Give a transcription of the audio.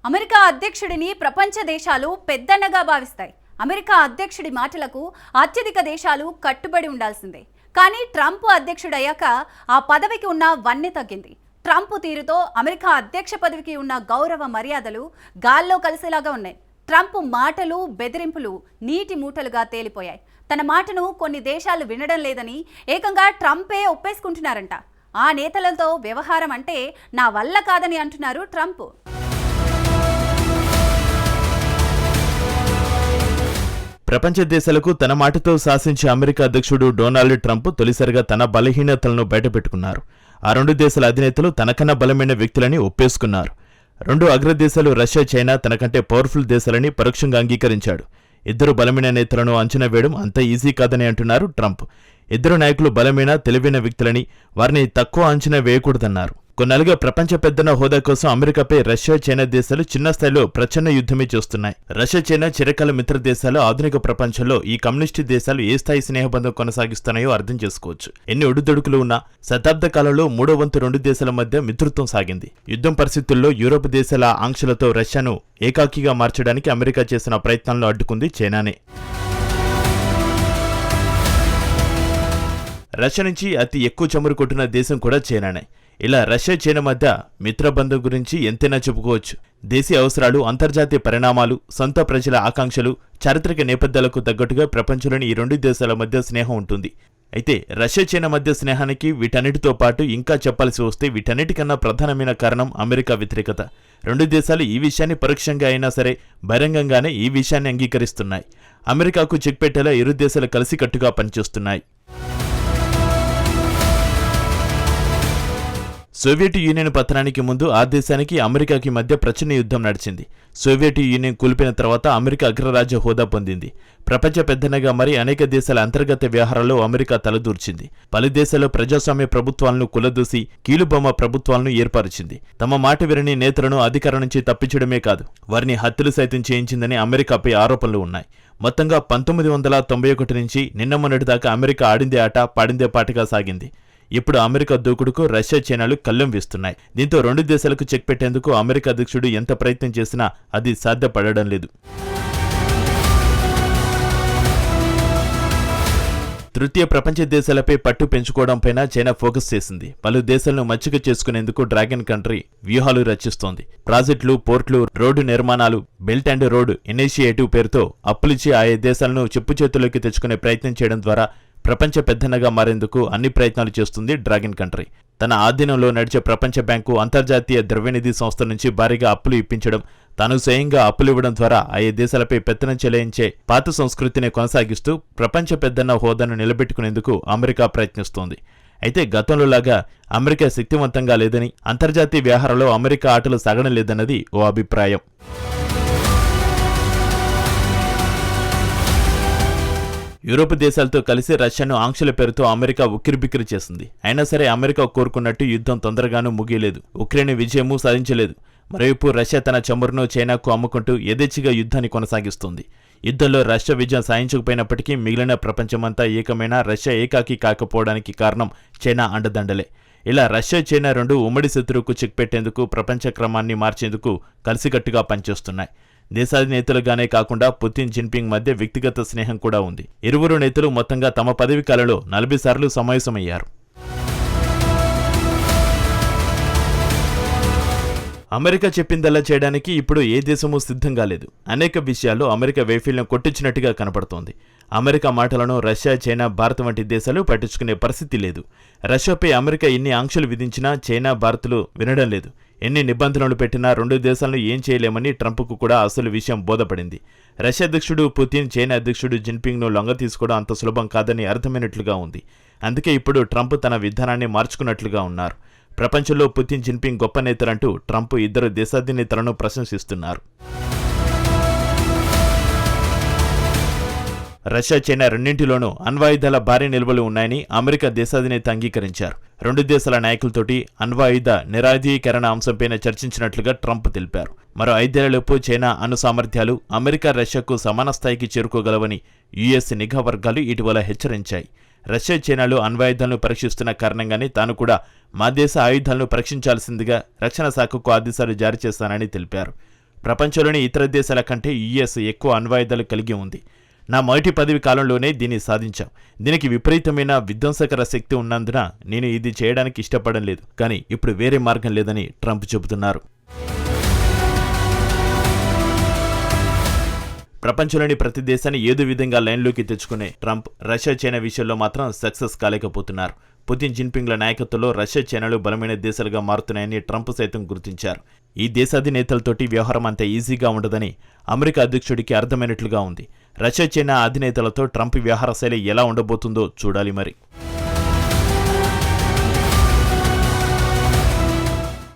America అధ్యక్షుడిని ప్రపంచ దేశాలు పెద్దన్నగా భావిస్తాయి. అమెరికా అధ్యక్షుడి మాటలకు అత్యధిక దేశాలు కట్టుబడి ఉండాల్సిందే. కానీ ట్రంప్ అధ్యక్షుడయ్యాక ఆ పదవికి ఉన్న వన్నె తగ్గింది. ట్రంప్ తీరుతో అమెరికా అధ్యక్ష పదవికి ఉన్న గౌరవ మర్యాదలు గాల్లో కలిసేలాగా ఉన్నాయి. ట్రంప్ మాటలు బెదిరింపులు నీటి మూటలుగా తేలిపోయాయి. తన మాటను కొన్ని దేశాలు వినడం లేదని ఏకంగా ట్రంపే ఒప్పేసుకుంటున్నారంట. ఆ నేతలతో వ్యవహారం అంటే నా వల్ల కాదని అంటున్నారు ట్రంప్. ప్రపంచ దేశాలకు తన మాటతో శాసించే అమెరికా అధ్యక్షుడు డొనాల్డ్ ట్రంప్ తొలిసారిగా తన బలహీనతలను బయటపెట్టుకున్నారు. ఆ రెండు దేశాల అధినేతలు తనకన్నా బలమైన వ్యక్తులని ఒప్పేసుకున్నారు. రెండు అగ్రదేశాలు రష్యా, చైనా తనకంటే పవర్ఫుల్ దేశాలని పరోక్షంగా అంగీకరించాడు. ఇద్దరు బలమైన నేతలను అంచనా వేయడం అంత ఈజీ కాదని అంటున్నారు ట్రంప్. ఇద్దరు నాయకులు బలమైన, తెలివైన వ్యక్తులని, వారిని తక్కువ అంచనా వేయకూడదన్నారు. కొన్నేళ్లుగా ప్రపంచ పెద్దన హోదా కోసం అమెరికాపై రష్యా, చైనా దేశాలు చిన్న స్థాయిలో ప్రచన్న యుద్ధమే చేస్తున్నాయి. రష్యా, చైనా చిరకాల మిత్ర దేశాలు. ఆధునిక ప్రపంచంలో ఈ కమ్యూనిస్టు దేశాలు ఏ స్థాయి స్నేహబంధం కొనసాగిస్తున్నాయో అర్థం చేసుకోవచ్చు. ఎన్ని ఒడిదొడుకులు ఉన్నా శతాబ్ద కాలంలో మూడో వంతు రెండు దేశాల మధ్య మిత్రత్వం సాగింది. యుద్ధం పరిస్థితుల్లో యూరోప్ దేశాల ఆంక్షలతో రష్యాను ఏకాకిగా మార్చడానికి అమెరికా చేసిన ప్రయత్నాలను అడ్డుకుంది చైనానే. రష్యా నుంచి అతి ఎక్కువ చమురు కొట్టిన దేశం కూడా చైనానే. ఇలా రష్యా, చైనా మధ్య మిత్రబంధం గురించి ఎంతైనా చెప్పుకోవచ్చు. దేశీయ అవసరాలు, అంతర్జాతీయ పరిణామాలు, సొంత ప్రజల ఆకాంక్షలు, చారిత్రక నేపథ్యాలకు తగ్గట్టుగా ప్రపంచంలోని ఈ రెండు దేశాల మధ్య స్నేహం ఉంటుంది. అయితే రష్యా, చైనా మధ్య స్నేహానికి వీటన్నిటితో పాటు ఇంకా చెప్పాల్సి వస్తే వీటన్నిటికన్నా ప్రధానమైన కారణం అమెరికా వ్యతిరేకత. రెండు దేశాలు ఈ విషయాన్ని పరోక్షంగా అయినా సరే బహిరంగంగానే ఈ విషయాన్ని అంగీకరిస్తున్నాయి. అమెరికాకు చెక్ పెట్టేలా ఇరు దేశాలు కలిసికట్టుగా పనిచేస్తున్నాయి. సోవియట్ యూనియన్ పతనానికి ముందు ఆ దేశానికి అమెరికాకి మధ్య ప్రచన్న యుద్ధం నడిచింది. సోవియట్ యూనియన్ కూలిపోయిన తర్వాత అమెరికా అగ్రరాజ్య హోదా పొందింది. ప్రపంచ పెద్దనగా మరి అనేక దేశాల అంతర్గత వ్యవహారాల్లో అమెరికా తలదూర్చింది. పలు దేశాల్లో ప్రజాస్వామ్య ప్రభుత్వాలను కులదూసి కీలుబొమ్మ ప్రభుత్వాలను ఏర్పరిచింది. తమ మాట వినని నేతలను అధికారం నుంచి తప్పించడమే కాదు, వారిని హత్యలు సైతం చేయించిందని అమెరికాపై ఆరోపణలు ఉన్నాయి. మొత్తంగా 1991 నుంచి నిన్న మొన్నటి దాకా అమెరికా ఆడిందే ఆట, పాడిందే పాటగా సాగింది. ఇప్పుడు అమెరికా దూకుడుకు రష్యా, చైనాలు కళ్ళెం వేస్తున్నాయి. దీంతో రెండు దేశాలకు చెక్ పెట్టేందుకు అమెరికా అధ్యక్షుడు ఎంత ప్రయత్నం చేసినా అది సాధ్యపడడం లేదు. తృతీయ ప్రపంచ దేశాలపై పట్టు పెంచుకోవడంపైన చైనా ఫోకస్ చేసింది. పలు దేశాలను మచ్చిక చేసుకునేందుకు డ్రాగన్ కంట్రీ వ్యూహాలు రచిస్తోంది. ప్రాజెక్టులు, పోర్టులు, రోడ్డు నిర్మాణాలు, బెల్ట్ అండ్ రోడ్ ఇనిషియేటివ్ పేరుతో అప్పులిచ్చి ఆయా దేశాలను చెప్పుచేతుల్లోకి తెచ్చుకునే ప్రయత్నం చేయడం ద్వారా ప్రపంచ పెద్దనగా మారేందుకు అన్ని ప్రయత్నాలు చేస్తుంది డ్రాగన్ కంట్రీ. తన ఆధీనంలో నడిచే ప్రపంచ బ్యాంకు, అంతర్జాతీయ ద్రవ్యనిధి సంస్థ నుంచి భారీగా అప్పులు ఇప్పించడం, తాను స్వయంగా అప్పులు ఇవ్వడం ద్వారా ఆయా దేశాలపై పెత్తనం చెలాయించే పాత సంస్కృతిని కొనసాగిస్తూ ప్రపంచ పెద్దన్న హోదాను నిలబెట్టుకునేందుకు అమెరికా ప్రయత్నిస్తోంది. అయితే గతంలో లాగా అమెరికా శక్తివంతంగా లేదని, అంతర్జాతీయ వ్యవహారంలో అమెరికా ఆటలు సాగడం లేదన్నది ఓ అభిప్రాయం. యూరోప్ దేశాలతో కలిసి రష్యాను ఆంక్షల పేరుతో అమెరికా ఉక్కిరిబిక్కిరి చేసింది. అయినా సరే అమెరికా కోరుకున్నట్టు యుద్ధం తొందరగానూ ముగియలేదు. ఉక్రెయిన్ విజయమూ సాధించలేదు. మరోవైపు రష్యా తన చమురును చైనాకు అమ్ముకుంటూ యథేచ్ఛగా యుద్ధాన్ని కొనసాగిస్తోంది. యుద్ధంలో రష్యా విజయం సాధించకపోయినప్పటికీ మిగిలిన ప్రపంచమంతా ఏకమైన రష్యా ఏకాకి కాకపోవడానికి కారణం చైనా అండదండలే. ఇలా రష్యా, చైనా రెండు ఉమ్మడి శత్రువుకు చెక్ పెట్టేందుకు, ప్రపంచ క్రమాన్ని మార్చేందుకు కలిసికట్టుగా పనిచేస్తున్నాయి. దేశాధినేతలుగానే కాకుండా పుతిన్, జిన్పింగ్ మధ్య వ్యక్తిగత స్నేహం కూడా ఉంది. ఇరువురు నేతలు మొత్తంగా తమ పదవి కాలంలో 40 సార్లు సమావేశమయ్యారు. అమెరికా చెప్పిందల్లా చేయడానికి ఇప్పుడు ఏ దేశమూ సిద్ధంగా లేదు. అనేక విషయాల్లో అమెరికా వైఫల్యం కొట్టించినట్టుగా కనపడుతోంది. అమెరికా మాటలను రష్యా, చైనా, భారత్ వంటి దేశాలు పట్టించుకునే పరిస్థితి లేదు. రష్యాపై అమెరికా ఎన్ని ఆంక్షలు విధించినా చైనా, భారత్లు వినడం లేదు. ఎన్ని నిబంధనలు పెట్టినా రెండు దేశాలను ఏం చేయలేమని ట్రంప్కు కూడా అసలు విషయం బోధపడింది. రష్యా అధ్యక్షుడు పుతిన్, చైనా అధ్యక్షుడు జిన్పింగ్ను లొంగ తీసుకోవడం అంత సులభం కాదని అర్థమైనట్లుగా ఉంది. అందుకే ఇప్పుడు ట్రంప్ తన విధానాన్ని మార్చుకున్నట్లుగా ఉన్నారు. ప్రపంచంలో పుతిన్, జిన్పింగ్ గొప్ప నేతలంటూ ట్రంప్ ఇద్దరు దేశాధినేతలను ప్రశంసిస్తున్నారు. రష్యా, చైనా రెండింటిలోనూ అణ్వాయుధాల భారీ నిల్వలు ఉన్నాయని అమెరికా దేశాధినేత అంగీకరించారు. రెండు దేశాల నాయకులతోటి అణ్వాయుధ నిరాయుధీకరణ అంశంపైన చర్చించినట్లుగా ట్రంప్ తెలిపారు. మరో 5 ఏళ్లలోపు చైనా అణు సామర్థ్యాలు అమెరికా, రష్యాకు సమాన స్థాయికి చేరుకోగలవని యుఎస్ నిఘా వర్గాలు ఇటీవల హెచ్చరించాయి. రష్యా, చైనాలు అణ్వాయుధాలను పరీక్షిస్తున్న కారణంగానే తాను కూడా మా దేశ ఆయుధాలను పరీక్షించాల్సిందిగా రక్షణ శాఖకు ఆదేశాలు జారీ చేస్తానని తెలిపారు. ప్రపంచంలోని ఇతర దేశాల కంటే యుఎస్ ఎక్కువ అణ్వాయుధాలు కలిగి ఉంది. నా మొదటి పదవి కాలంలోనే దీన్ని సాధించాం. దీనికి విపరీతమైన విధ్వంసకర శక్తి ఉన్నందున నేను ఇది చేయడానికి ఇష్టపడడం లేదు, కానీ ఇప్పుడు వేరే మార్గం లేదని ట్రంప్ చెబుతున్నారు. ప్రపంచంలోని ప్రతి దేశాన్ని ఏదో విధంగా లైన్లోకి తెచ్చుకునే ట్రంప్ రష్యా చైనా విషయంలో మాత్రం సక్సెస్ కాలేకపోతున్నారు. పుతిన్ జిన్పింగ్ల నాయకత్వంలో రష్యా చైనాలు బలమైన దేశాలుగా మారుతున్నాయని ట్రంప్ సైతం గుర్తించారు. ఈ దేశాధినేతలతోటి వ్యవహారం అంత ఈజీగా ఉండదని అమెరికా అధ్యక్షుడికి అర్థమైనట్లుగా ఉంది. రష్యా చైనా అధినేతలతో ట్రంప్ వ్యవహార శైలి ఎలా ఉండబోతుందో చూడాలి మరి.